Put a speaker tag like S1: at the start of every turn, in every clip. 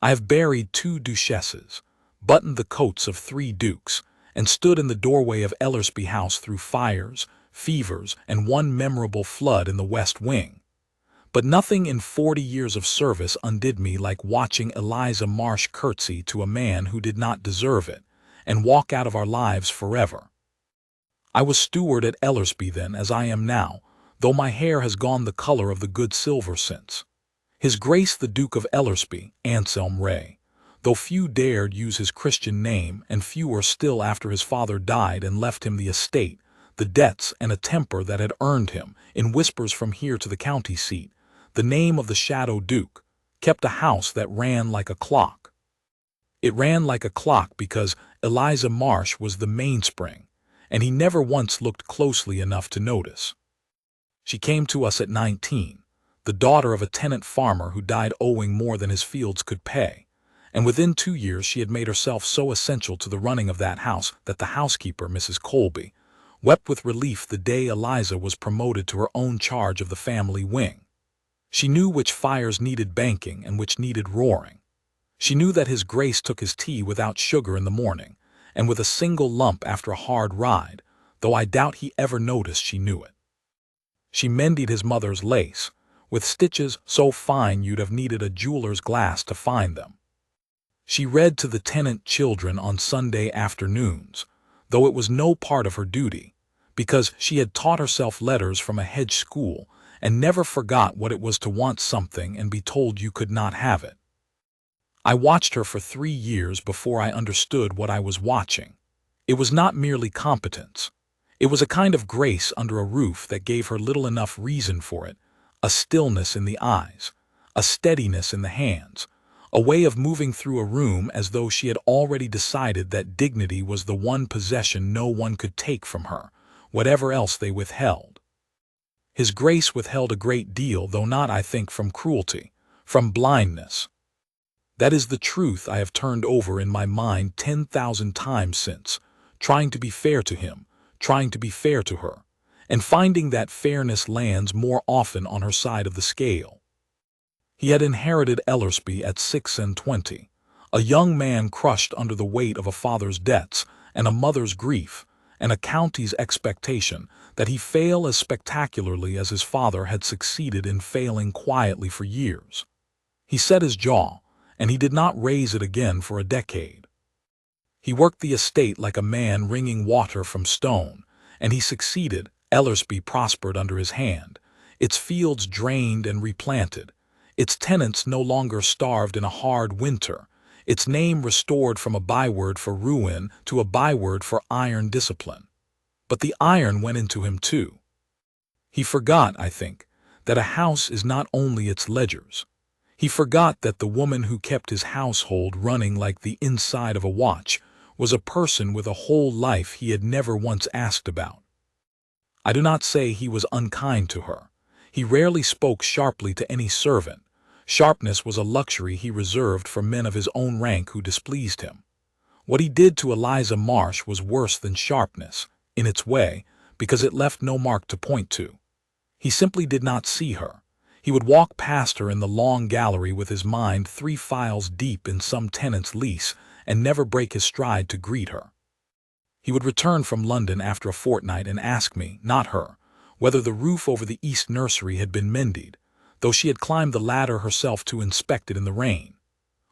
S1: I have buried 2 duchesses, buttoned the coats of 3 dukes, and stood in the doorway of Ellersby House through fires, fevers, and one memorable flood in the West Wing. But nothing in 40 years of service undid me like watching Eliza Marsh curtsy to a man who did not deserve it, and walk out of our lives forever. I was steward at Ellersby then, as I am now, though my hair has gone the color of the good silver since. His Grace the Duke of Ellersby, Anselm Ray, though few dared use his Christian name, and fewer still after his father died and left him the estate, the debts, and a temper that had earned him, in whispers from here to the county seat, the name of the Shadow Duke, kept a house that ran like a clock. It ran like a clock because Eliza Marsh was the mainspring, and he never once looked closely enough to notice. She came to us at 19, the daughter of a tenant farmer who died owing more than his fields could pay, and within 2 years she had made herself so essential to the running of that house that the housekeeper, Mrs. Colby, wept with relief the day Eliza was promoted to her own charge of the family wing. She knew which fires needed banking and which needed roaring. She knew that his Grace took his tea without sugar in the morning, and with a single lump after a hard ride, though I doubt he ever noticed she knew it. She mended his mother's lace, with stitches so fine you'd have needed a jeweler's glass to find them. She read to the tenant children on Sunday afternoons, though it was no part of her duty, because she had taught herself letters from a hedge school and never forgot what it was to want something and be told you could not have it. I watched her for 3 years before I understood what I was watching. It was not merely competence. It was a kind of grace under a roof that gave her little enough reason for it, a stillness in the eyes, a steadiness in the hands, a way of moving through a room as though she had already decided that dignity was the one possession no one could take from her, whatever else they withheld. His Grace withheld a great deal, though not, I think, from cruelty, from blindness. That is the truth I have turned over in my mind 10,000 times since, trying to be fair to him, trying to be fair to her, and finding that fairness lands more often on her side of the scale. He had inherited Ellersby at 26, a young man crushed under the weight of a father's debts and a mother's grief, and a county's expectation that he fail as spectacularly as his father had succeeded in failing quietly for years. He set his jaw, and he did not raise it again for a decade. He worked the estate like a man wringing water from stone, and he succeeded. Ellersby prospered under his hand, its fields drained and replanted, its tenants no longer starved in a hard winter, its name restored from a byword for ruin to a byword for iron discipline. But the iron went into him too. He forgot, I think, that a house is not only its ledgers. He forgot that the woman who kept his household running like the inside of a watch was a person with a whole life he had never once asked about. I do not say he was unkind to her. He rarely spoke sharply to any servant. Sharpness was a luxury he reserved for men of his own rank who displeased him. What he did to Eliza Marsh was worse than sharpness, in its way, because it left no mark to point to. He simply did not see her. He would walk past her in the long gallery with his mind 3 files deep in some tenant's lease and never break his stride to greet her. He would return from London after a fortnight and ask me, not her, whether the roof over the east nursery had been mended, though she had climbed the ladder herself to inspect it in the rain.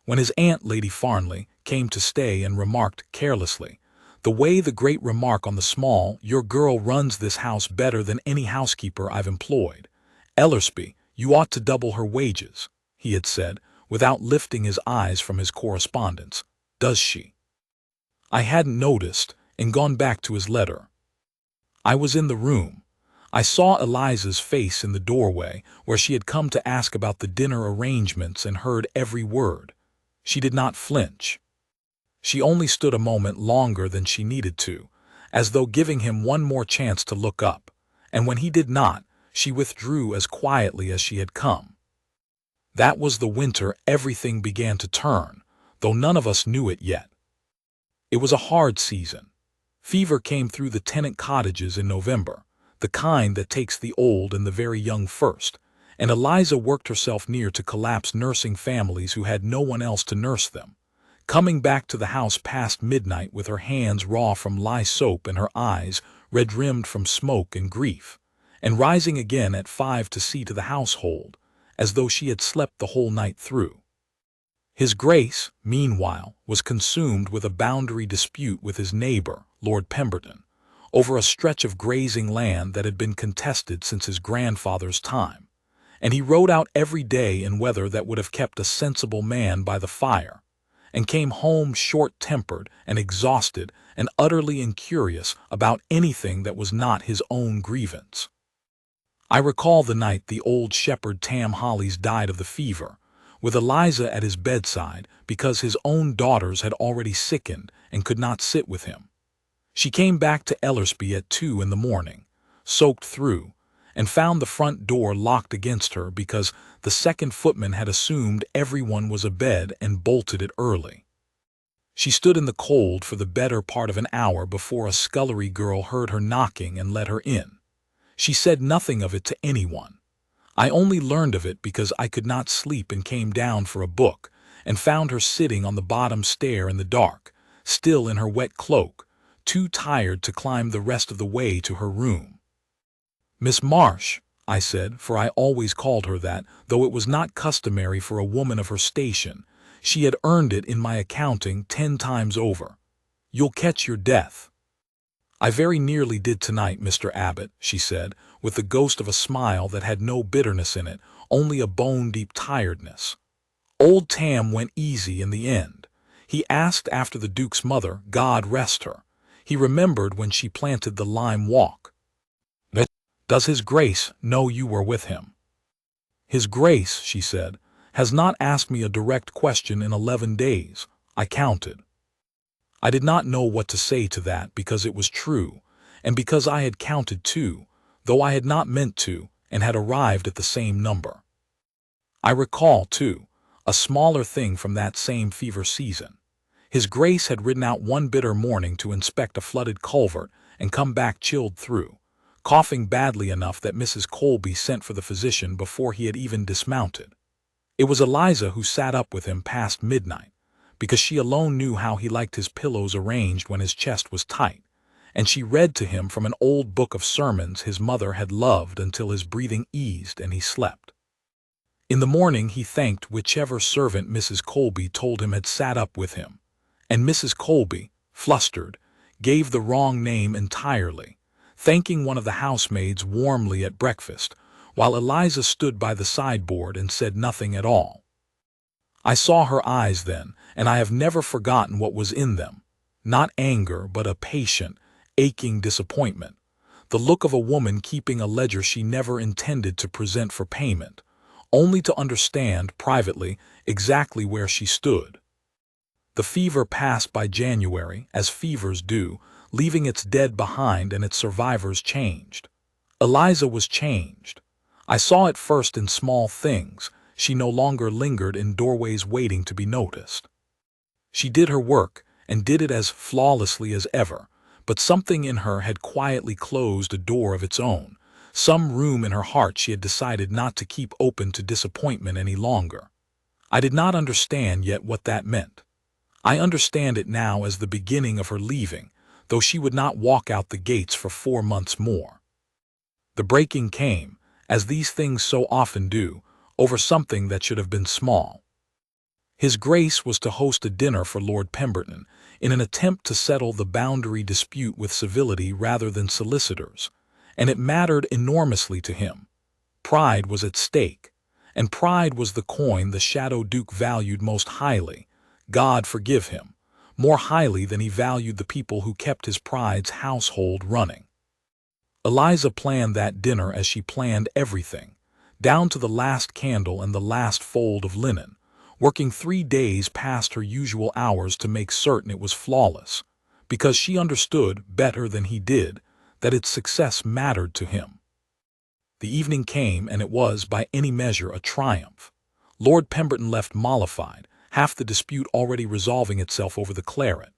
S1: When his aunt, Lady Farnley, came to stay and remarked carelessly, the way the great remark on the small, "Your girl runs this house better than any housekeeper I've employed. Ellersby, you ought to double her wages," he had said, without lifting his eyes from his correspondence. "Does she?" I hadn't noticed, and gone back to his letter. I was in the room. I saw Eliza's face in the doorway, where she had come to ask about the dinner arrangements, and heard every word. She did not flinch. She only stood a moment longer than she needed to, as though giving him one more chance to look up, and when he did not, she withdrew as quietly as she had come. That was the winter everything began to turn, though none of us knew it yet. It was a hard season. Fever came through the tenant cottages in November, the kind that takes the old and the very young first, and Eliza worked herself near to collapse nursing families who had no one else to nurse them, coming back to the house past midnight with her hands raw from lye soap and her eyes red-rimmed from smoke and grief, and rising again at 5 to see to the household, as though she had slept the whole night through. His Grace, meanwhile, was consumed with a boundary dispute with his neighbor, Lord Pemberton, over a stretch of grazing land that had been contested since his grandfather's time, and he rode out every day in weather that would have kept a sensible man by the fire, and came home short-tempered and exhausted and utterly incurious about anything that was not his own grievance. I recall the night the old shepherd Tam Hollies died of the fever, with Eliza at his bedside because his own daughters had already sickened and could not sit with him. She came back to Ellersby at 2 in the morning, soaked through, and found the front door locked against her because the second footman had assumed everyone was abed and bolted it early. She stood in the cold for the better part of an hour before a scullery girl heard her knocking and let her in. She said nothing of it to anyone. I only learned of it because I could not sleep and came down for a book, and found her sitting on the bottom stair in the dark, still in her wet cloak, too tired to climb the rest of the way to her room. "Miss Marsh," I said, for I always called her that, though it was not customary for a woman of her station. She had earned it in my accounting 10 times over. "You'll catch your death." "I very nearly did tonight, Mr. Abbott," she said, with the ghost of a smile that had no bitterness in it, only a bone-deep tiredness. "Old Tam went easy in the end. He asked after the Duke's mother, God rest her. He remembered when she planted the lime walk. Does His Grace know you were with him?" "His Grace," she said, "has not asked me a direct question in 11 days. I counted." I did not know what to say to that because it was true, and because I had counted too, though I had not meant to, and had arrived at the same number. I recall, too, a smaller thing from that same fever season. His Grace had ridden out one bitter morning to inspect a flooded culvert and come back chilled through, coughing badly enough that Mrs. Colby sent for the physician before he had even dismounted. It was Eliza who sat up with him past midnight, because she alone knew how he liked his pillows arranged when his chest was tight, and she read to him from an old book of sermons his mother had loved until his breathing eased and he slept. In the morning he thanked whichever servant Mrs. Colby told him had sat up with him, and Mrs. Colby, flustered, gave the wrong name entirely, thanking one of the housemaids warmly at breakfast, while Eliza stood by the sideboard and said nothing at all. I saw her eyes then, and I have never forgotten what was in them, not anger but a patient, aching disappointment, the look of a woman keeping a ledger she never intended to present for payment, only to understand, privately, exactly where she stood. The fever passed by January, as fevers do, leaving its dead behind and its survivors changed. Eliza was changed. I saw it first in small things. She no longer lingered in doorways waiting to be noticed. She did her work, and did it as flawlessly as ever, but something in her had quietly closed a door of its own, some room in her heart she had decided not to keep open to disappointment any longer. I did not understand yet what that meant. I understand it now as the beginning of her leaving, though she would not walk out the gates for 4 months more. The breaking came, as these things so often do, over something that should have been small. His Grace was to host a dinner for Lord Pemberton, in an attempt to settle the boundary dispute with civility rather than solicitors, and it mattered enormously to him. Pride was at stake, and pride was the coin the Shadow Duke valued most highly, God forgive him, more highly than he valued the people who kept his pride's household running. Eliza planned that dinner as she planned everything, down to the last candle and the last fold of linen, working 3 days past her usual hours to make certain it was flawless, because she understood, better than he did, that its success mattered to him. The evening came, and it was, by any measure, a triumph. Lord Pemberton left mollified, half the dispute already resolving itself over the claret.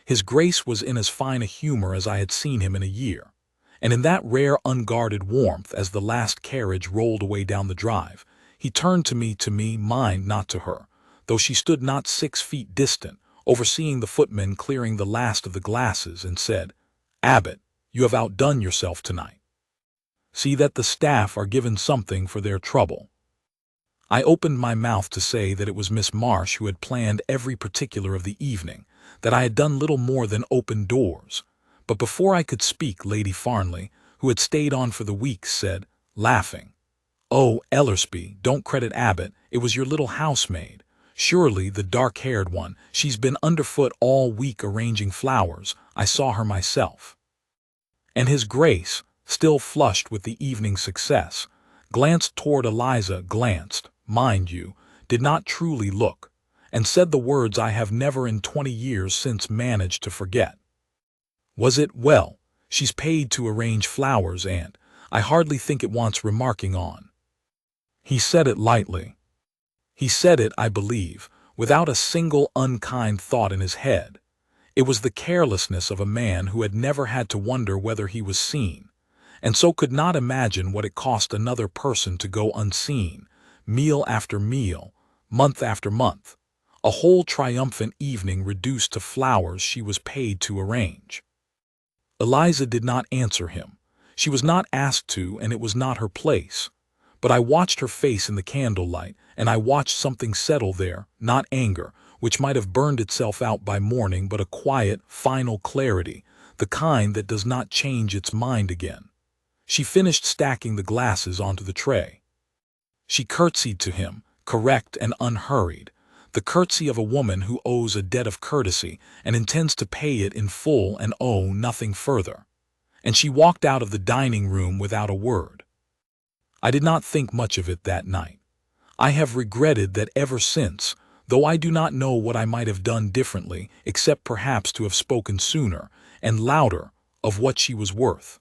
S1: His Grace was in as fine a humor as I had seen him in a year, and in that rare unguarded warmth as the last carriage rolled away down the drive, he turned to me, mind not to her, though she stood not 6 feet distant, overseeing the footmen clearing the last of the glasses, and said, "Abbot, you have outdone yourself tonight. See that the staff are given something for their trouble." I opened my mouth to say that it was Miss Marsh who had planned every particular of the evening, that I had done little more than open doors, but before I could speak, Lady Farnley, who had stayed on for the week, said, laughing, "Oh, Ellersby, don't credit Abbot, it was your little housemaid. Surely the dark-haired one, she's been underfoot all week arranging flowers, I saw her myself." And his Grace, still flushed with the evening's success, glanced toward Eliza, glanced, mind you, did not truly look, and said the words I have never in 20 years since managed to forget. Was it, "Well, she's paid to arrange flowers and I hardly think it wants remarking on." He said it lightly. He said it, I believe, without a single unkind thought in his head. It was the carelessness of a man who had never had to wonder whether he was seen, and so could not imagine what it cost another person to go unseen, meal after meal, month after month, a whole triumphant evening reduced to flowers she was paid to arrange. Eliza did not answer him. She was not asked to, and it was not her place. But I watched her face in the candlelight, and I watched something settle there, not anger, which might have burned itself out by morning, but a quiet, final clarity, the kind that does not change its mind again. She finished stacking the glasses onto the tray. She curtsied to him, correct and unhurried, the curtsy of a woman who owes a debt of courtesy and intends to pay it in full and owe nothing further. And she walked out of the dining room without a word. I did not think much of it that night. I have regretted that ever since, though I do not know what I might have done differently, except perhaps to have spoken sooner and louder of what she was worth.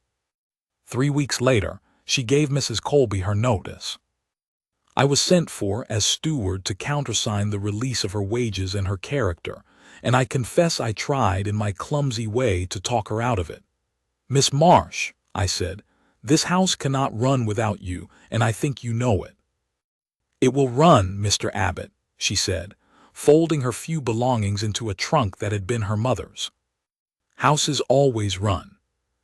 S1: 3 weeks later, she gave Mrs. Colby her notice. I was sent for as steward to countersign the release of her wages and her character, and I confess I tried in my clumsy way to talk her out of it. "Miss Marsh," I said, "this house cannot run without you, and I think you know it." "It will run, Mr. Abbot," she said, folding her few belongings into a trunk that had been her mother's. "Houses always run.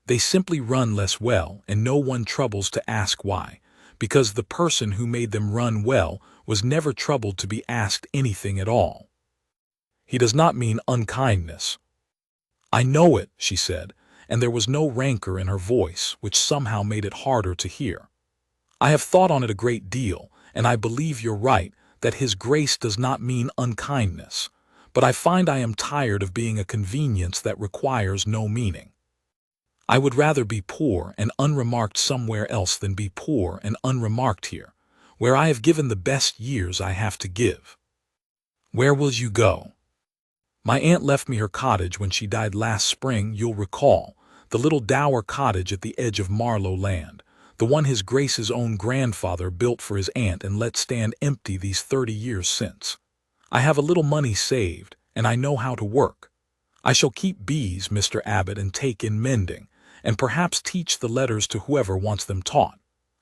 S1: They simply run less well, and no one troubles to ask why, because the person who made them run well was never troubled to be asked anything at all." "He does not mean unkindness." "I know it," she said, and there was no rancor in her voice, which somehow made it harder to hear. "I have thought on it a great deal, and I believe you're right, that His Grace does not mean unkindness, but I find I am tired of being a convenience that requires no meaning. I would rather be poor and unremarked somewhere else than be poor and unremarked here, where I have given the best years I have to give." "Where will you go?" "My aunt left me her cottage when she died last spring, you'll recall, the little dower cottage at the edge of Marlow Land, the one His Grace's own grandfather built for his aunt and let stand empty these 30 years since. I have a little money saved, and I know how to work. I shall keep bees, Mr. Abbot, and take in mending, and perhaps teach the letters to whoever wants them taught.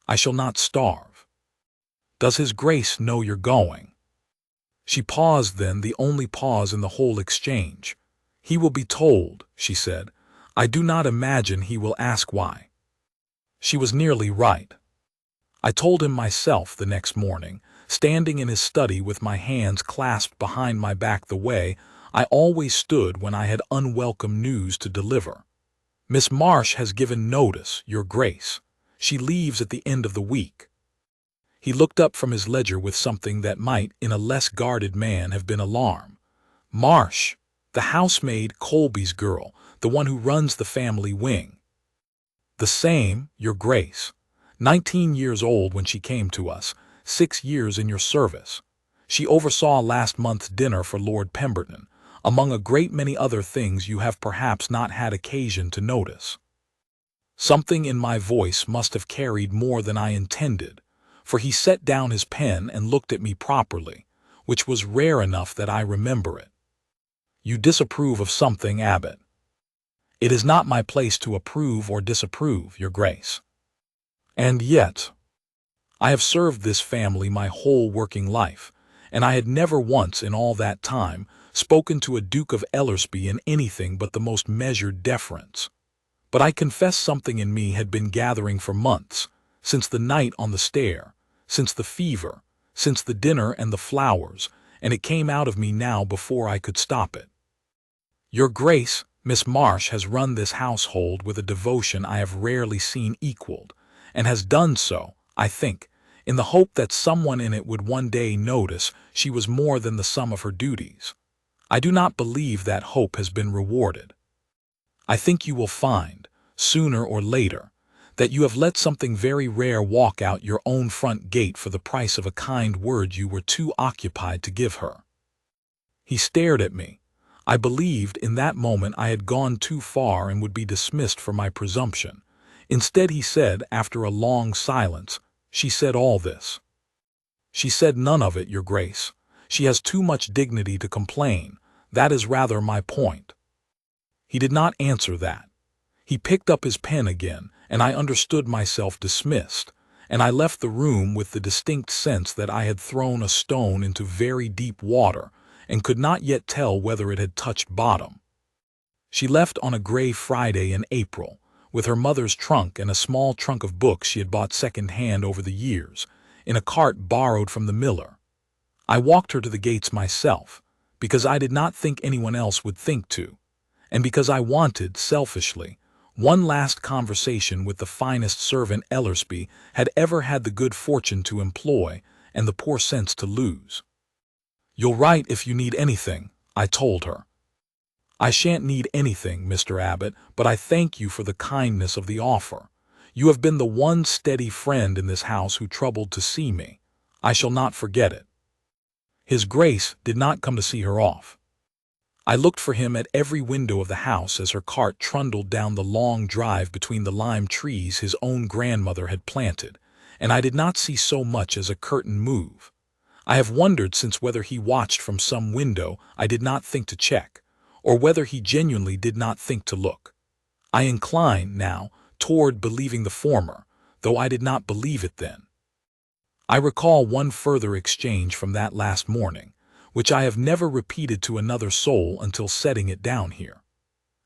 S1: I shall not starve." "Does His Grace know you're going?" She paused then, the only pause in the whole exchange. "He will be told," she said. "I do not imagine he will ask why." She was nearly right. I told him myself the next morning, standing in his study with my hands clasped behind my back the way I always stood when I had unwelcome news to deliver. "Miss Marsh has given notice, Your Grace. She leaves at the end of the week." He looked up from his ledger with something that might, in a less guarded man, have been alarm. "Marsh, the housemaid, Colby's girl, the one who runs the family wing." "The same, Your Grace. 19 years old when she came to us, 6 years in your service. She oversaw last month's dinner for Lord Pemberton, among a great many other things you have perhaps not had occasion to notice." Something in my voice must have carried more than I intended, for he set down his pen and looked at me properly, which was rare enough that I remember it. "You disapprove of something, Abbot." It is not my place to approve or disapprove, Your Grace. And yet, I have served this family my whole working life, and I had never once in all that time spoken to a Duke of Ellersby in anything but the most measured deference. But I confess something in me had been gathering for months, since the night on the stair, since the fever, since the dinner and the flowers, and it came out of me now before I could stop it. Your Grace, Miss Marsh has run this household with a devotion I have rarely seen equaled, and has done so, I think, in the hope that someone in it would one day notice she was more than the sum of her duties. I do not believe that hope has been rewarded. I think you will find, sooner or later, that you have let something very rare walk out your own front gate for the price of a kind word you were too occupied to give her. He stared at me. I believed in that moment I had gone too far and would be dismissed for my presumption. Instead, he said, after a long silence, "She said all this." "She said none of it, Your Grace. She has too much dignity to complain. That is rather my point." He did not answer that. He picked up his pen again, and I understood myself dismissed, and I left the room with the distinct sense that I had thrown a stone into very deep water and could not yet tell whether it had touched bottom. She left on a gray Friday in April, with her mother's trunk and a small trunk of books she had bought second-hand over the years, in a cart borrowed from the miller. I walked her to the gates myself, because I did not think anyone else would think to, and because I wanted, selfishly, one last conversation with the finest servant Ellersby had ever had the good fortune to employ and the poor sense to lose. "You'll write if you need anything," I told her. "I shan't need anything, Mr. Abbot, but I thank you for the kindness of the offer. You have been the one steady friend in this house who troubled to see me. I shall not forget it." His Grace did not come to see her off. I looked for him at every window of the house as her cart trundled down the long drive between the lime trees his own grandmother had planted, and I did not see so much as a curtain move. I have wondered since whether he watched from some window I did not think to check, or whether he genuinely did not think to look. I incline, now, toward believing the former, though I did not believe it then. I recall one further exchange from that last morning, which I have never repeated to another soul until setting it down here.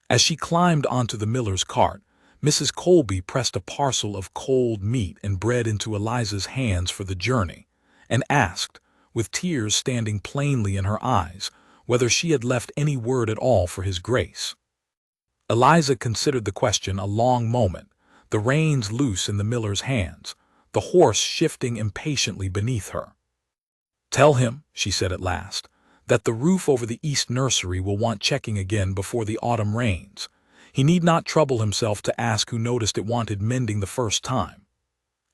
S1: As she climbed onto the miller's cart, Mrs. Colby pressed a parcel of cold meat and bread into Eliza's hands for the journey, and asked, with tears standing plainly in her eyes, whether she had left any word at all for his Grace. Eliza considered the question a long moment, the reins loose in the miller's hands, the horse shifting impatiently beneath her. "Tell him," she said at last, "that the roof over the east nursery will want checking again before the autumn rains. He need not trouble himself to ask who noticed it wanted mending the first time."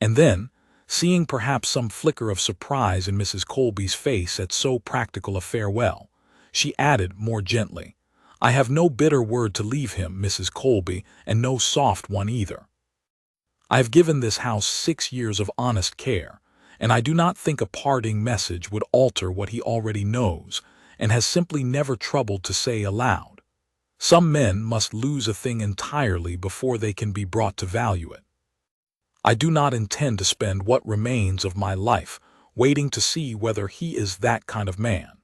S1: And then, seeing perhaps some flicker of surprise in Mrs. Colby's face at so practical a farewell, she added more gently, "I have no bitter word to leave him, Mrs. Colby, and no soft one either. I have given this house 6 years of honest care, and I do not think a parting message would alter what he already knows and has simply never troubled to say aloud. Some men must lose a thing entirely before they can be brought to value it. I do not intend to spend what remains of my life waiting to see whether he is that kind of man."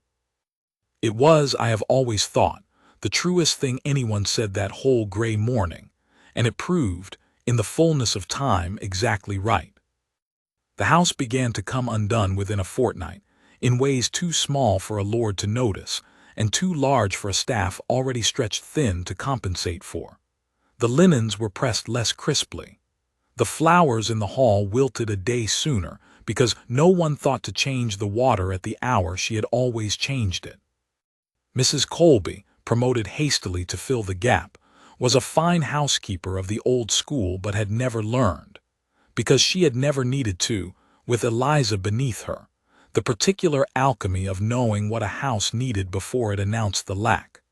S1: It was, I have always thought, the truest thing anyone said that whole gray morning, and it proved, in the fullness of time, exactly right. The house began to come undone within a fortnight, in ways too small for a lord to notice, and too large for a staff already stretched thin to compensate for. The linens were pressed less crisply. The flowers in the hall wilted a day sooner, because no one thought to change the water at the hour she had always changed it. Mrs. Colby, promoted hastily to fill the gap, was a fine housekeeper of the old school but had never learned, because she had never needed to, with Eliza beneath her, the particular alchemy of knowing what a house needed before it announced the lack.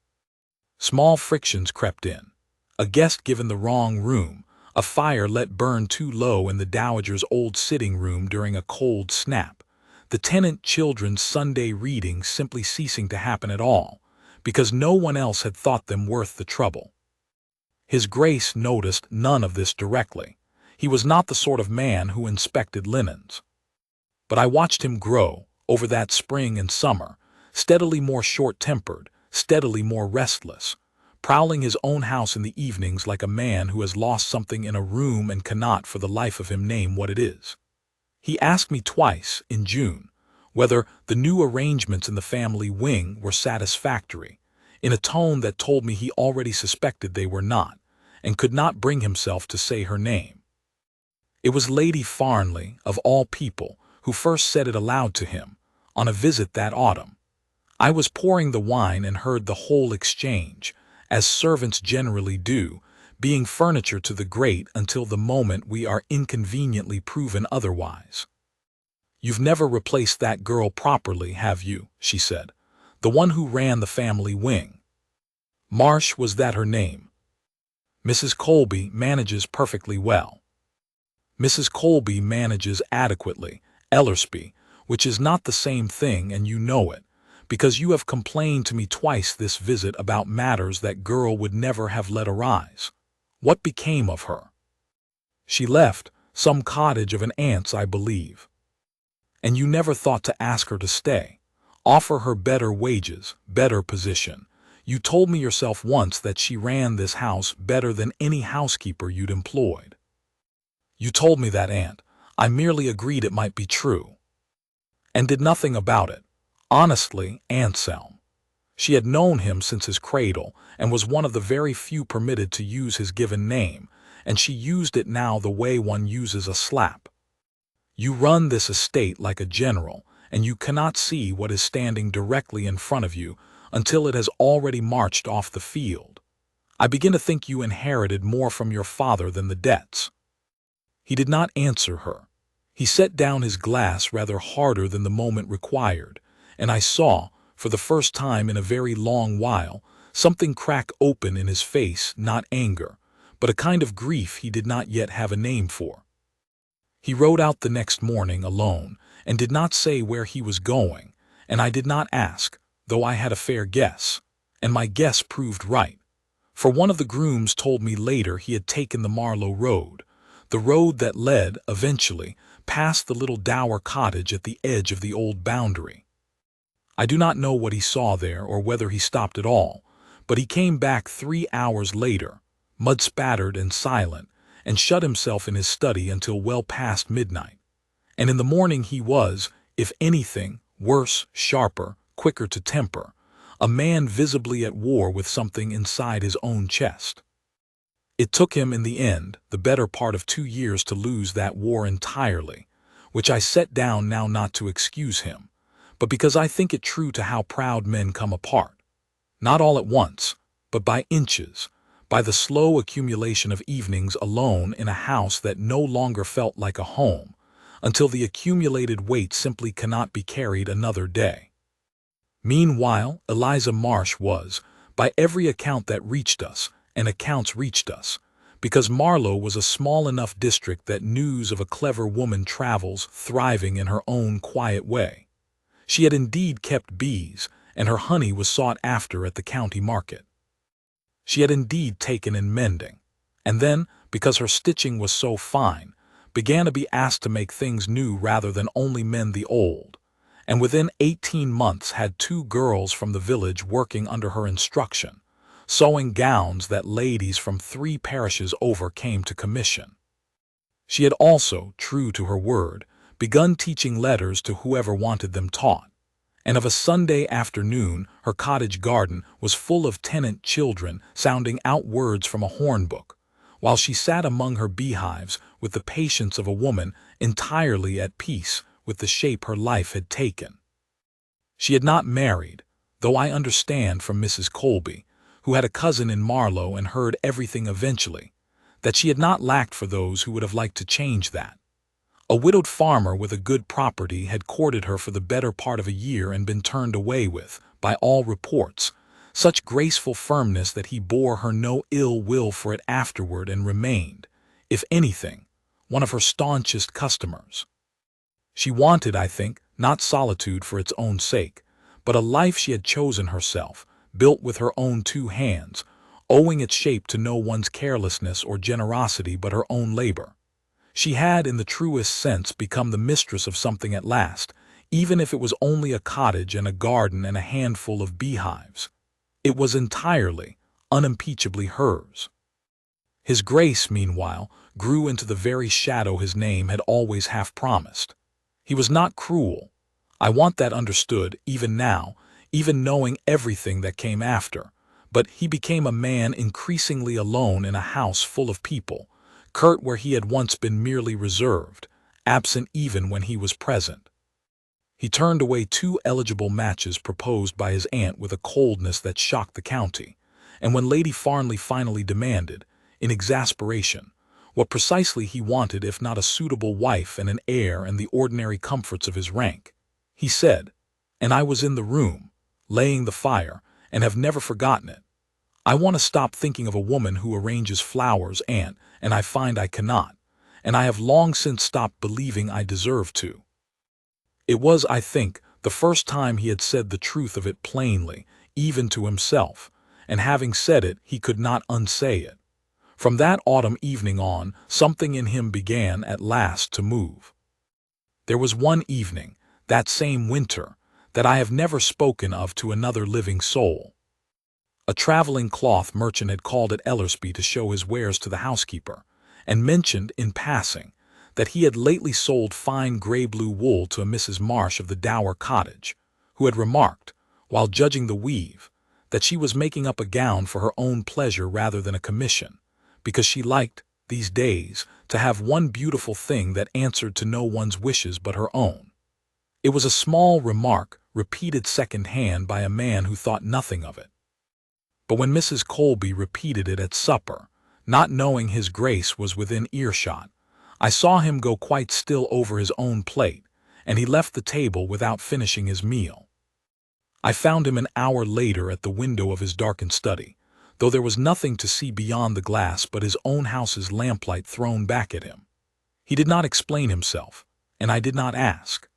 S1: Small frictions crept in. A guest given the wrong room, a fire let burn too low in the dowager's old sitting room during a cold snap, the tenant children's Sunday readings simply ceasing to happen at all, because no one else had thought them worth the trouble. His Grace noticed none of this directly. He was not the sort of man who inspected linens. But I watched him grow, over that spring and summer, steadily more short-tempered, steadily more restless, prowling his own house in the evenings like a man who has lost something in a room and cannot for the life of him name what it is. He asked me twice, in June, whether the new arrangements in the family wing were satisfactory, in a tone that told me he already suspected they were not, and could not bring himself to say her name. It was Lady Farnley, of all people, who first said it aloud to him, on a visit that autumn. I was pouring the wine and heard the whole exchange, as servants generally do, being furniture to the great until the moment we are inconveniently proven otherwise. "You've never replaced that girl properly, have you?" she said. "The one who ran the family wing." Marsh, was that her name? "Mrs. Colby manages perfectly well." "Mrs. Colby manages adequately, Ellersby, which is not the same thing, and you know it, because you have complained to me twice this visit about matters that girl would never have let arise. What became of her?" "She left some cottage of an aunt's, I believe." "And you never thought to ask her to stay, offer her better wages, better position? You told me yourself once that she ran this house better than any housekeeper you'd employed." "You told me that, Aunt. I merely agreed it might be true." "And did nothing about it. Honestly, Anselm." She had known him since his cradle, and was one of the very few permitted to use his given name, and she used it now the way one uses a slap. "You run this estate like a general, and you cannot see what is standing directly in front of you until it has already marched off the field. I begin to think you inherited more from your father than the debts." He did not answer her. He set down his glass rather harder than the moment required, and I saw, for the first time in a very long while, something crack open in his face, not anger, but a kind of grief he did not yet have a name for. He rode out the next morning alone, and did not say where he was going, and I did not ask, though I had a fair guess, and my guess proved right, for one of the grooms told me later he had taken the Marlow road, the road that led, eventually, past the little dower cottage at the edge of the old boundary. I do not know what he saw there, or whether he stopped at all, but he came back 3 hours later, mud-spattered and silent, and shut himself in his study until well past midnight. And in the morning he was, if anything, worse, sharper, quicker to temper, a man visibly at war with something inside his own chest. It took him in the end the better part of 2 years to lose that war entirely, which I set down now not to excuse him, but because I think it true to how proud men come apart. Not all at once, but by inches, by the slow accumulation of evenings alone in a house that no longer felt like a home, until the accumulated weight simply cannot be carried another day. Meanwhile, Eliza Marsh was, by every account that reached us, and accounts reached us, because Marlow was a small enough district that news of a clever woman travels thriving in her own quiet way. She had indeed kept bees, and her honey was sought after at the county market. She had indeed taken in mending, and then, because her stitching was so fine, began to be asked to make things new rather than only mend the old, and within 18 months had 2 girls from the village working under her instruction, sewing gowns that ladies from 3 parishes over came to commission. She had also, true to her word, begun teaching letters to whoever wanted them taught, and of a Sunday afternoon her cottage garden was full of tenant children sounding out words from a horn-book, while she sat among her beehives with the patience of a woman entirely at peace with the shape her life had taken. She had not married, though I understand from Mrs. Colby, who had a cousin in Marlow and heard everything eventually, that she had not lacked for those who would have liked to change that. A widowed farmer with a good property had courted her for the better part of a year and been turned away with, by all reports, such graceful firmness that he bore her no ill will for it afterward and remained, if anything, one of her staunchest customers. She wanted, I think, not solitude for its own sake, but a life she had chosen herself, built with her own 2 hands, owing its shape to no one's carelessness or generosity but her own labor. She had, in the truest sense, become the mistress of something at last, even if it was only a cottage and a garden and a handful of beehives. It was entirely, unimpeachably hers. His Grace, meanwhile, grew into the very shadow his name had always half promised. He was not cruel. I want that understood, even now, even knowing everything that came after. But he became a man increasingly alone in a house full of people, curt where he had once been merely reserved, absent even when he was present. He turned away 2 eligible matches proposed by his aunt with a coldness that shocked the county, and when Lady Farnley finally demanded, in exasperation, what precisely he wanted if not a suitable wife and an heir and the ordinary comforts of his rank, he said, and I was in the room, laying the fire, and have never forgotten it, "I want to stop thinking of a woman who arranges flowers, Aunt, and I find I cannot, and I have long since stopped believing I deserve to." It was, I think, the first time he had said the truth of it plainly, even to himself, and having said it, he could not unsay it. From that autumn evening on, something in him began at last to move. There was one evening, that same winter, that I have never spoken of to another living soul. A traveling cloth merchant had called at Ellersby to show his wares to the housekeeper, and mentioned, in passing, that he had lately sold fine grey-blue wool to a Mrs. Marsh of the Dower Cottage, who had remarked, while judging the weave, that she was making up a gown for her own pleasure rather than a commission, because she liked, these days, to have one beautiful thing that answered to no one's wishes but her own. It was a small remark, repeated second-hand by a man who thought nothing of it. But when Mrs. Colby repeated it at supper, not knowing his Grace was within earshot, I saw him go quite still over his own plate, and he left the table without finishing his meal. I found him an hour later at the window of his darkened study, though there was nothing to see beyond the glass but his own house's lamplight thrown back at him. He did not explain himself, and I did not ask,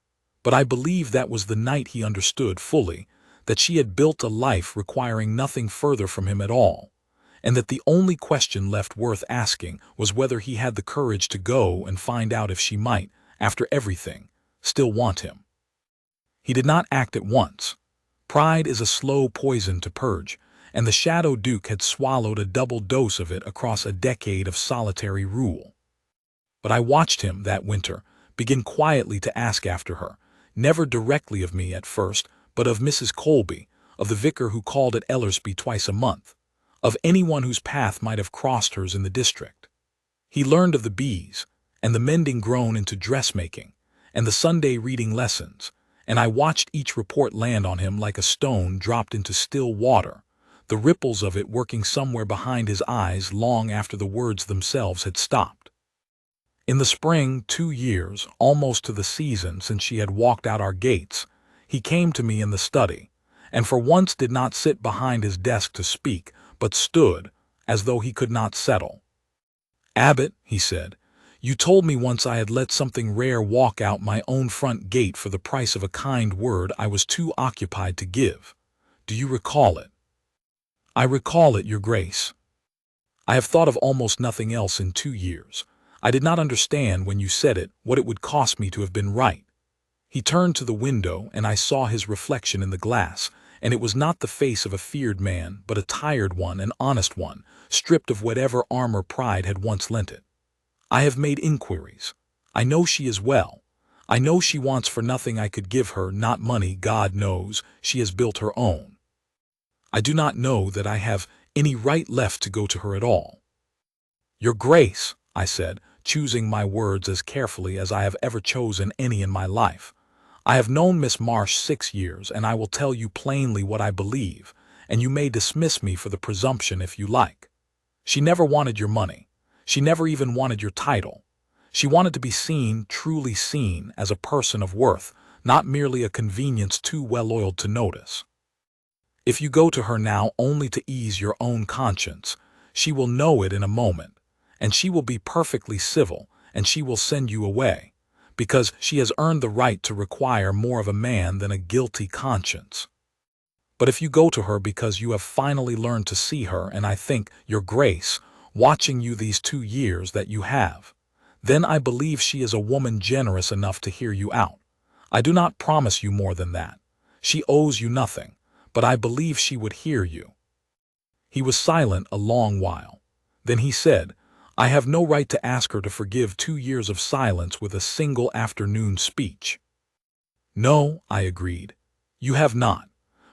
S1: but I believe that was the night he understood fully that she had built a life requiring nothing further from him at all, and that the only question left worth asking was whether he had the courage to go and find out if she might, after everything, still want him. He did not act at once. Pride is a slow poison to purge, and the Shadow Duke had swallowed a double dose of it across a decade of solitary rule. But I watched him, that winter, begin quietly to ask after her, never directly of me at first, but of Mrs. Colby, of the vicar who called at Ellersby twice a month, of anyone whose path might have crossed hers in the district. He learned of the bees, and the mending grown into dressmaking, and the Sunday reading lessons, and I watched each report land on him like a stone dropped into still water, the ripples of it working somewhere behind his eyes long after the words themselves had stopped. In the spring, 2 years, almost to the season since she had walked out our gates, he came to me in the study, and for once did not sit behind his desk to speak, but stood, as though he could not settle. "Abbot," he said, "you told me once I had let something rare walk out my own front gate for the price of a kind word I was too occupied to give. Do you recall it?" "I recall it, Your Grace. I have thought of almost nothing else in 2 years. I did not understand, when you said it, what it would cost me to have been right." He turned to the window, and I saw his reflection in the glass, and it was not the face of a feared man, but a tired one, an honest one, stripped of whatever armor pride had once lent it. "I have made inquiries. I know she is well. I know she wants for nothing I could give her, not money, God knows, she has built her own. I do not know that I have any right left to go to her at all." "Your Grace," I said, choosing my words as carefully as I have ever chosen any in my life, "I have known Miss Marsh 6 years, and I will tell you plainly what I believe, and you may dismiss me for the presumption if you like. She never wanted your money. She never even wanted your title. She wanted to be seen, truly seen, as a person of worth, not merely a convenience too well oiled to notice. If you go to her now only to ease your own conscience, she will know it in a moment, and she will be perfectly civil, and she will send you away, because she has earned the right to require more of a man than a guilty conscience. But if you go to her because you have finally learned to see her, and I think, Your Grace, watching you these 2 years that you have, then I believe she is a woman generous enough to hear you out. I do not promise you more than that. She owes you nothing, but I believe she would hear you." He was silent a long while. Then he said, "I have no right to ask her to forgive 2 years of silence with a single afternoon speech." "No," I agreed, "you have not.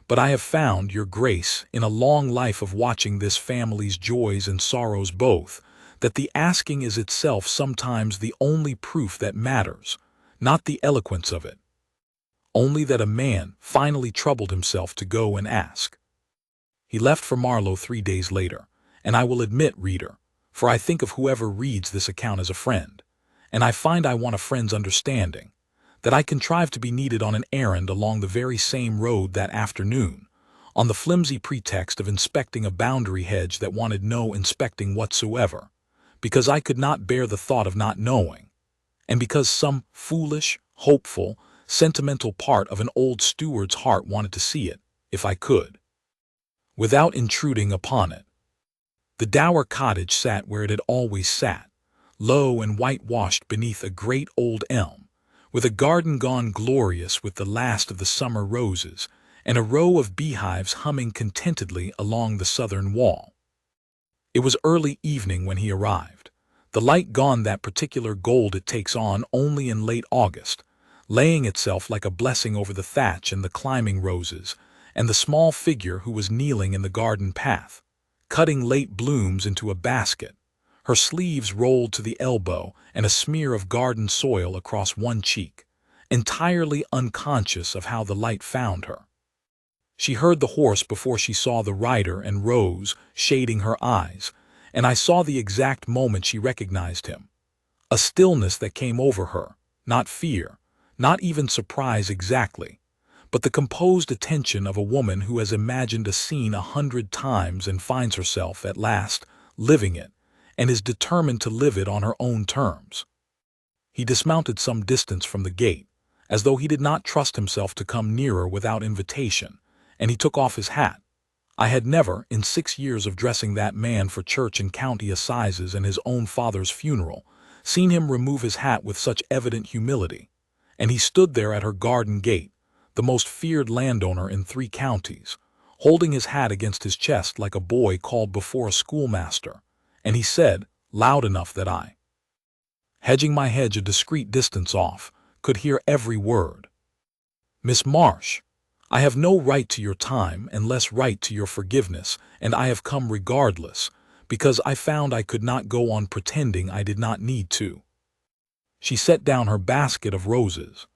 S1: But I have found, Your Grace, in a long life of watching this family's joys and sorrows both, that the asking is itself sometimes the only proof that matters, not the eloquence of it. Only that a man finally troubled himself to go and ask." He left for Marlow 3 days later, and I will admit, reader, for I think of whoever reads this account as a friend, and I find I want a friend's understanding, that I contrived to be needed on an errand along the very same road that afternoon, on the flimsy pretext of inspecting a boundary hedge that wanted no inspecting whatsoever, because I could not bear the thought of not knowing, and because some foolish, hopeful, sentimental part of an old steward's heart wanted to see it, if I could, without intruding upon it. The dour cottage sat where it had always sat, low and whitewashed beneath a great old elm, with a garden gone glorious with the last of the summer roses, and a row of beehives humming contentedly along the southern wall. It was early evening when he arrived, the light gone that particular gold it takes on only in late August, laying itself like a blessing over the thatch and the climbing roses, and the small figure who was kneeling in the garden path, cutting late blooms into a basket, her sleeves rolled to the elbow and a smear of garden soil across one cheek, entirely unconscious of how the light found her. She heard the horse before she saw the rider and rose, shading her eyes, and I saw the exact moment she recognized him. A stillness that came over her, not fear, not even surprise exactly, but the composed attention of a woman who has imagined a scene 100 times and finds herself, at last, living it, and is determined to live it on her own terms. He dismounted some distance from the gate, as though he did not trust himself to come nearer without invitation, and he took off his hat. I had never, in 6 years of dressing that man for church and county assizes and his own father's funeral, seen him remove his hat with such evident humility, and he stood there at her garden gate, the most feared landowner in 3 counties, holding his hat against his chest like a boy called before a schoolmaster, and he said, loud enough that I, hedging my hedge a discreet distance off, could hear every word. "Miss Marsh, I have no right to your time and less right to your forgiveness, and I have come regardless, because I found I could not go on pretending I did not need to." She set down her basket of roses.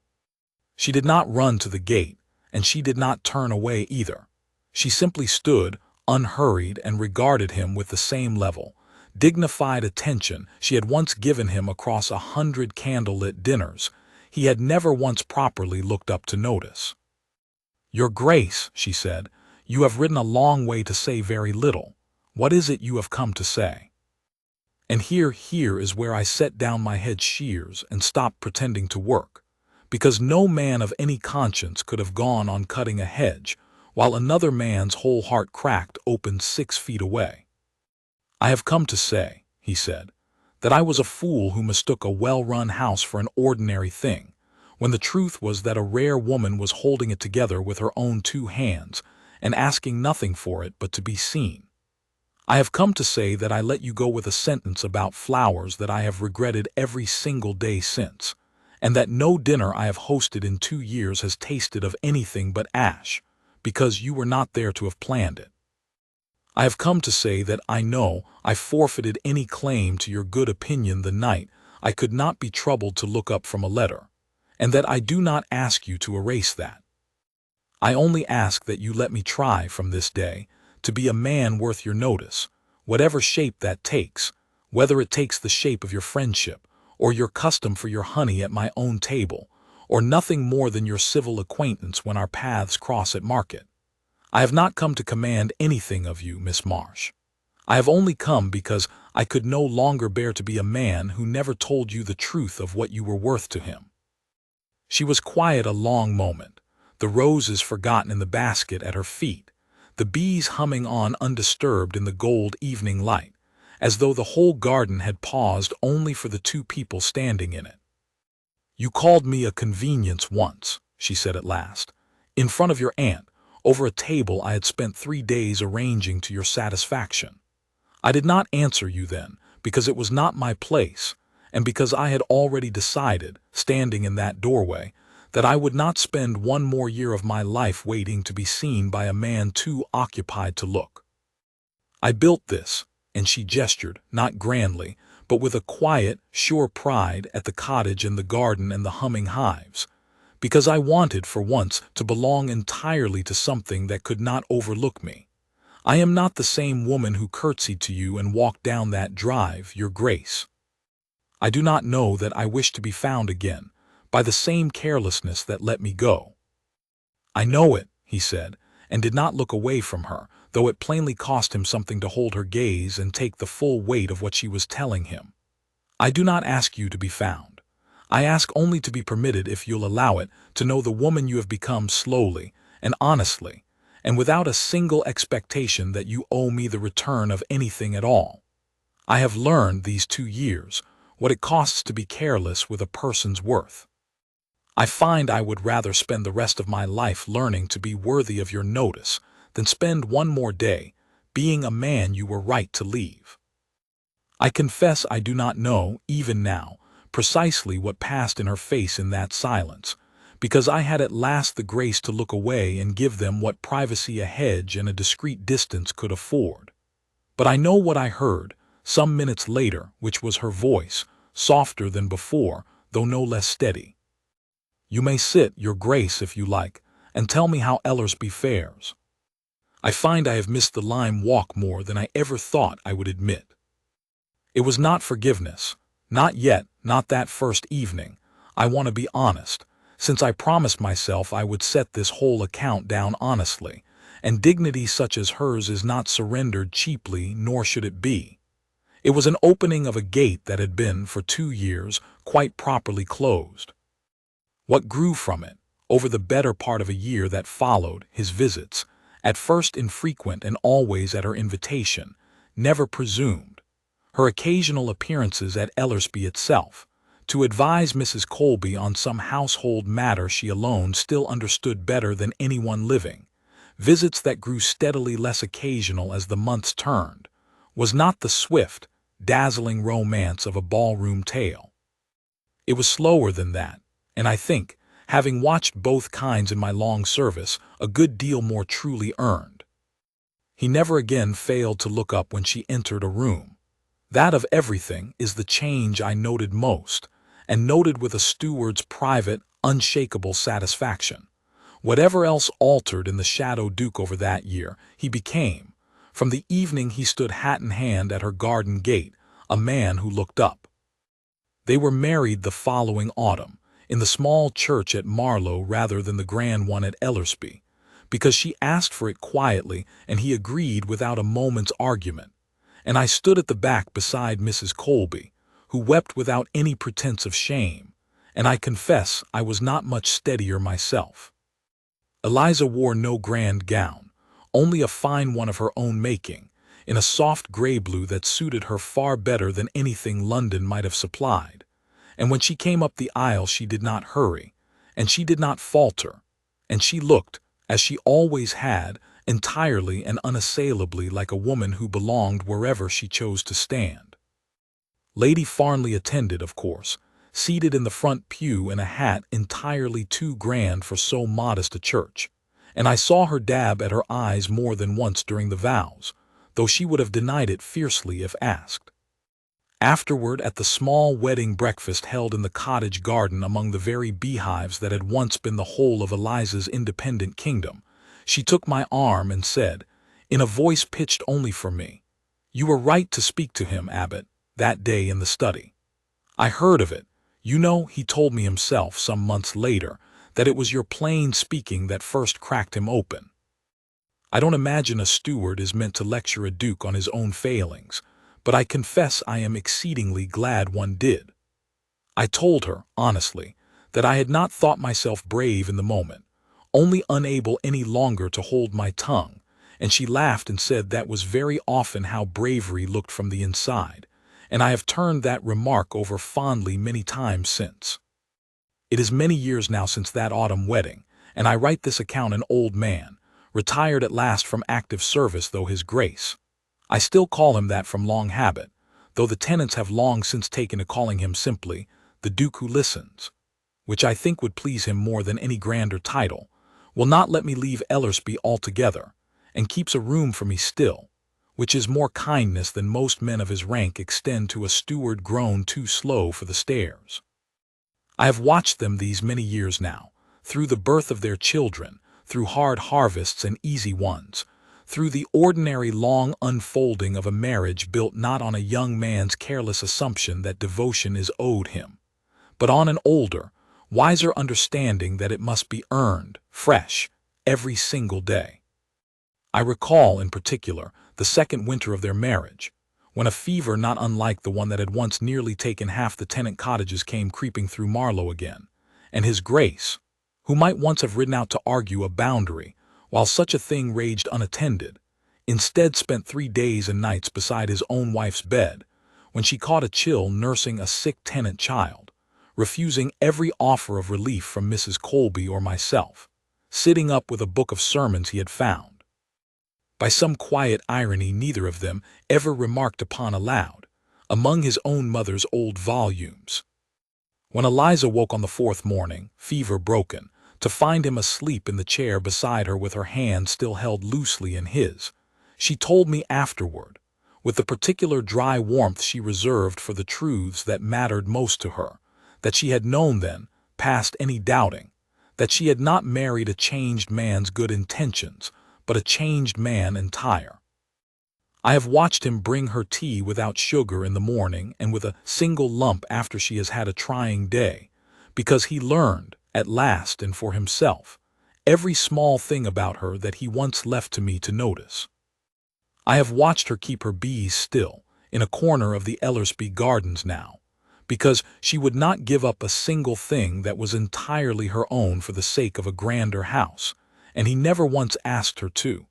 S1: She did not run to the gate, and she did not turn away either. She simply stood, unhurried, and regarded him with the same level, dignified attention she had once given him across 100 candle-lit dinners. He had never once properly looked up to notice. "Your Grace," she said, "you have ridden a long way to say very little. What is it you have come to say?" And here is where I set down my head shears and stopped pretending to work, because no man of any conscience could have gone on cutting a hedge, while another man's whole heart cracked open 6 feet away. "I have come to say," he said, "that I was a fool who mistook a well-run house for an ordinary thing, when the truth was that a rare woman was holding it together with her own 2 hands and asking nothing for it but to be seen. I have come to say that I let you go with a sentence about flowers that I have regretted every single day since, and that no dinner I have hosted in 2 years has tasted of anything but ash, because you were not there to have planned it. I have come to say that I know I forfeited any claim to your good opinion the night I could not be troubled to look up from a letter, and that I do not ask you to erase that. I only ask that you let me try from this day to be a man worth your notice, whatever shape that takes, whether it takes the shape of your friendship, or your custom for your honey at my own table, or nothing more than your civil acquaintance when our paths cross at market. I have not come to command anything of you, Miss Marsh. I have only come because I could no longer bear to be a man who never told you the truth of what you were worth to him." She was quiet a long moment, the roses forgotten in the basket at her feet, the bees humming on undisturbed in the gold evening light, as though the whole garden had paused only for the two people standing in it. "You called me a convenience once," she said at last, "in front of your aunt, over a table I had spent 3 days arranging to your satisfaction. I did not answer you then, because it was not my place, and because I had already decided, standing in that doorway, that I would not spend 1 more year of my life waiting to be seen by a man too occupied to look. I built this," and she gestured, not grandly, but with a quiet, sure pride at the cottage and the garden and the humming hives, "because I wanted for once to belong entirely to something that could not overlook me. I am not the same woman who curtsied to you and walked down that drive, your grace. I do not know that I wish to be found again, by the same carelessness that let me go." "I know it," he said, and did not look away from her, though it plainly cost him something to hold her gaze and take the full weight of what she was telling him. "I do not ask you to be found. I ask only to be permitted, if you'll allow it, to know the woman you have become slowly and honestly, and without a single expectation that you owe me the return of anything at all. I have learned these 2 years what it costs to be careless with a person's worth. I find I would rather spend the rest of my life learning to be worthy of your notice than spend 1 more day being a man you were right to leave. I confess I do not know, even now, precisely what passed in her face in that silence, because I had at last the grace to look away and give them what privacy a hedge and a discreet distance could afford. But I know what I heard, some minutes later, which was her voice, softer than before, though no less steady. "You may sit, your grace, if you like, and tell me how Ellersby fares. I find I have missed the lime walk more than I ever thought I would admit. It was not forgiveness, not yet, not that first evening. I want to be honest, since I promised myself I would set this whole account down honestly, and dignity such as hers is not surrendered cheaply, nor should it be. It was an opening of a gate that had been, for 2 years, quite properly closed. What grew from it, over the better part of a year that followed, his visits, at first infrequent and always at her invitation, never presumed, her occasional appearances at Ellersby itself, to advise Mrs. Colby on some household matter she alone still understood better than anyone living, visits that grew steadily less occasional as the months turned, was not the swift, dazzling romance of a ballroom tale. It was slower than that, and I think, having watched both kinds in my long service, a good deal more truly earned. He never again failed to look up when she entered a room. That of everything is the change I noted most, and noted with a steward's private, unshakable satisfaction. Whatever else altered in the Shadow Duke over that year, he became, from the evening he stood hat in hand at her garden gate, a man who looked up. They were married the following autumn, in the small church at Marlow rather than the grand one at Ellersby, because she asked for it quietly and he agreed without a moment's argument, and I stood at the back beside Mrs. Colby, who wept without any pretense of shame, and I confess I was not much steadier myself. Eliza wore no grand gown, only a fine one of her own making, in a soft grey-blue that suited her far better than anything London might have supplied. And when she came up the aisle she did not hurry, and she did not falter, and she looked, as she always had, entirely and unassailably like a woman who belonged wherever she chose to stand. Lady Farnley attended, of course, seated in the front pew in a hat entirely too grand for so modest a church, and I saw her dab at her eyes more than once during the vows, though she would have denied it fiercely if asked. Afterward, at the small wedding breakfast held in the cottage garden among the very beehives that had once been the whole of Eliza's independent kingdom, she took my arm and said, in a voice pitched only for me, "You were right to speak to him, Abbot, that day in the study. I heard of it. You know, he told me himself some months later that it was your plain speaking that first cracked him open. I don't imagine a steward is meant to lecture a duke on his own failings, but I confess I am exceedingly glad one did." I told her, honestly, that I had not thought myself brave in the moment, only unable any longer to hold my tongue, and she laughed and said that was very often how bravery looked from the inside, and I have turned that remark over fondly many times since. It is many years now since that autumn wedding, and I write this account an old man, retired at last from active service though his grace. I still call him that from long habit, though the tenants have long since taken to calling him simply the Duke who listens, which I think would please him more than any grander title, will not let me leave Ellersby altogether, and keeps a room for me still, which is more kindness than most men of his rank extend to a steward grown too slow for the stairs. I have watched them these many years now, through the birth of their children, through hard harvests and easy ones, through the ordinary long unfolding of a marriage built not on a young man's careless assumption that devotion is owed him, but on an older, wiser understanding that it must be earned, fresh, every single day. I recall, in particular, the second winter of their marriage, when a fever not unlike the one that had once nearly taken half the tenant cottages came creeping through Marlow again, and his grace, who might once have ridden out to argue a boundary, while such a thing raged unattended, instead spent 3 days and nights beside his own wife's bed, when she caught a chill nursing a sick tenant child, refusing every offer of relief from Mrs. Colby or myself, sitting up with a book of sermons he had found. By some quiet irony neither of them ever remarked upon aloud, among his own mother's old volumes. When Eliza woke on the 4th morning, fever broken, to find him asleep in the chair beside her with her hand still held loosely in his, she told me afterward, with the particular dry warmth she reserved for the truths that mattered most to her, that she had known then, past any doubting, that she had not married a changed man's good intentions, but a changed man entire. I have watched him bring her tea without sugar in the morning and with a single lump after she has had a trying day, because he learned, at last and for himself, every small thing about her that he once left to me to notice. I have watched her keep her bees still, in a corner of the Ellersby gardens now, because she would not give up a single thing that was entirely her own for the sake of a grander house, and he never once asked her to.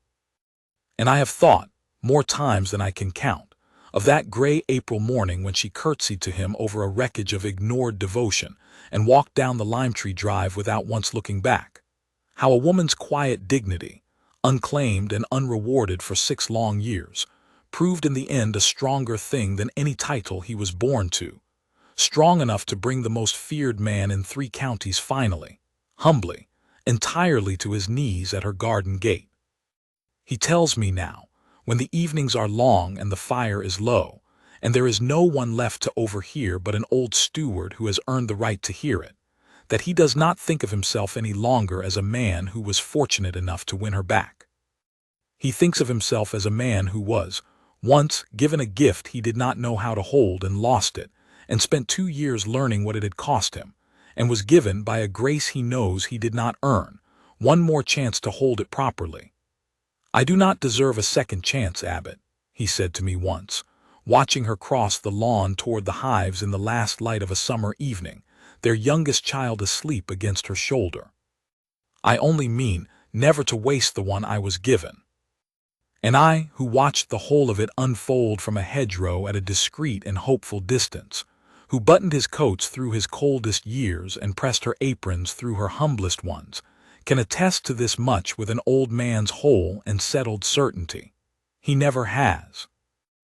S1: And I have thought, more times than I can count, of that gray April morning when she curtsied to him over a wreckage of ignored devotion and walked down the lime tree drive without once looking back. How a woman's quiet dignity, unclaimed and unrewarded for 6 long years, proved in the end a stronger thing than any title he was born to, strong enough to bring the most feared man in 3 counties finally, humbly, entirely to his knees at her garden gate. He tells me now, when the evenings are long and the fire is low, and there is no one left to overhear but an old steward who has earned the right to hear it, that he does not think of himself any longer as a man who was fortunate enough to win her back. He thinks of himself as a man who was, once, given a gift he did not know how to hold and lost it, and spent 2 years learning what it had cost him, and was given, by a grace he knows he did not earn, one more chance to hold it properly. "I do not deserve a second chance, Abbot," he said to me once, watching her cross the lawn toward the hives in the last light of a summer evening, their youngest child asleep against her shoulder. "I only mean never to waste the one I was given." And I, who watched the whole of it unfold from a hedgerow at a discreet and hopeful distance, who buttoned his coats through his coldest years and pressed her aprons through her humblest ones, can attest to this much with an old man's whole and settled certainty. He never has.